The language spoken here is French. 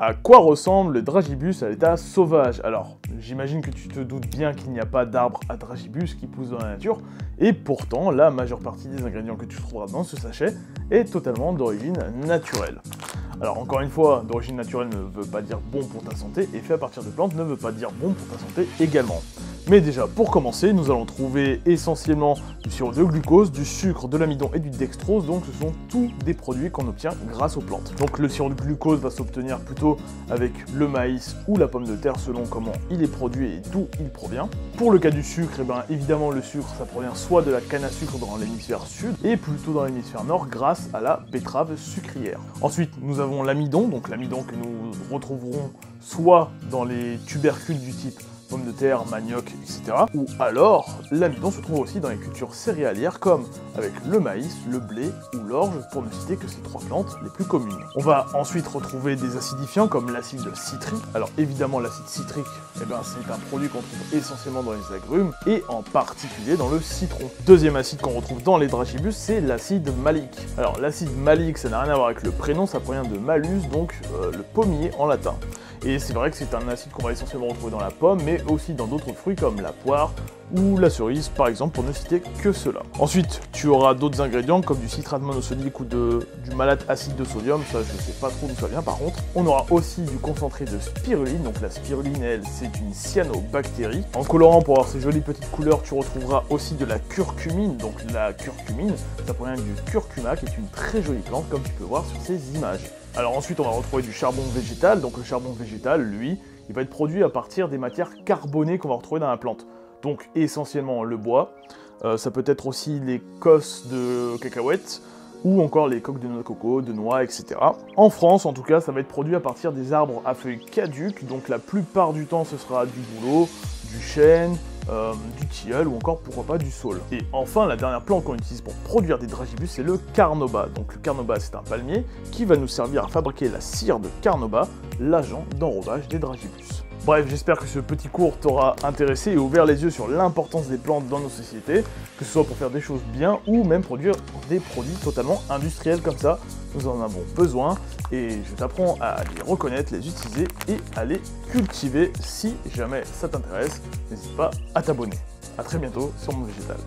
À quoi ressemble le Dragibus à l'état sauvage? Alors, j'imagine que tu te doutes bien qu'il n'y a pas d'arbre à Dragibus qui pousse dans la nature, et pourtant, la majeure partie des ingrédients que tu trouveras dans ce sachet est totalement d'origine naturelle. Alors encore une fois, d'origine naturelle ne veut pas dire bon pour ta santé, et fait à partir de plantes ne veut pas dire bon pour ta santé également. Mais déjà, pour commencer, nous allons trouver essentiellement du sirop de glucose, du sucre, de l'amidon et du dextrose, donc ce sont tous des produits qu'on obtient grâce aux plantes. Donc le sirop de glucose va s'obtenir plutôt avec le maïs ou la pomme de terre selon comment il est produit et d'où il provient. Pour le cas du sucre, eh bien, évidemment le sucre ça provient soit de la canne à sucre dans l'hémisphère sud et plutôt dans l'hémisphère nord grâce à la betterave sucrière. Ensuite, nous avons l'amidon, donc l'amidon que nous retrouverons soit dans les tubercules du type pommes de terre, manioc, etc. Ou alors, l'amidon se trouve aussi dans les cultures céréalières comme avec le maïs, le blé ou l'orge, pour ne citer que ces trois plantes les plus communes. On va ensuite retrouver des acidifiants comme l'acide citrique. Alors évidemment, l'acide citrique, eh ben, c'est un produit qu'on trouve essentiellement dans les agrumes et en particulier dans le citron. Deuxième acide qu'on retrouve dans les dragibus, c'est l'acide malique. Alors l'acide malique, ça n'a rien à voir avec le prénom, ça provient de malus, donc le pommier en latin. Et c'est vrai que c'est un acide qu'on va essentiellement retrouver dans la pomme, mais aussi dans d'autres fruits comme la poire ou la cerise, par exemple, pour ne citer que cela. Ensuite, tu auras d'autres ingrédients comme du citrate monosodique ou du malate acide de sodium, ça je ne sais pas trop d'où ça vient par contre. On aura aussi du concentré de spiruline, donc la spiruline, elle, c'est une cyanobactérie. En colorant, pour avoir ces jolies petites couleurs, tu retrouveras aussi de la curcumine, donc la curcumine, ça provient du curcuma, qui est une très jolie plante, comme tu peux voir sur ces images. Alors ensuite, on va retrouver du charbon végétal. Donc le charbon végétal, lui, il va être produit à partir des matières carbonées qu'on va retrouver dans la plante. Donc essentiellement le bois, ça peut être aussi les cosses de cacahuètes, ou encore les coques de noix de coco, de noix, etc. En France, en tout cas, ça va être produit à partir des arbres à feuilles caduques. Donc la plupart du temps, ce sera du bouleau, du chêne, du tilleul ou encore pourquoi pas du saule. Et enfin, la dernière plante qu'on utilise pour produire des dragibus, c'est le carnauba. Donc le carnauba, c'est un palmier qui va nous servir à fabriquer la cire de carnauba, l'agent d'enrobage des dragibus. Bref, j'espère que ce petit cours t'aura intéressé et ouvert les yeux sur l'importance des plantes dans nos sociétés, que ce soit pour faire des choses bien ou même produire des produits totalement industriels comme ça. Nous en avons besoin et je t'apprends à les reconnaître, les utiliser et à les cultiver. Si jamais ça t'intéresse, n'hésite pas à t'abonner. A très bientôt sur Monde Végétal.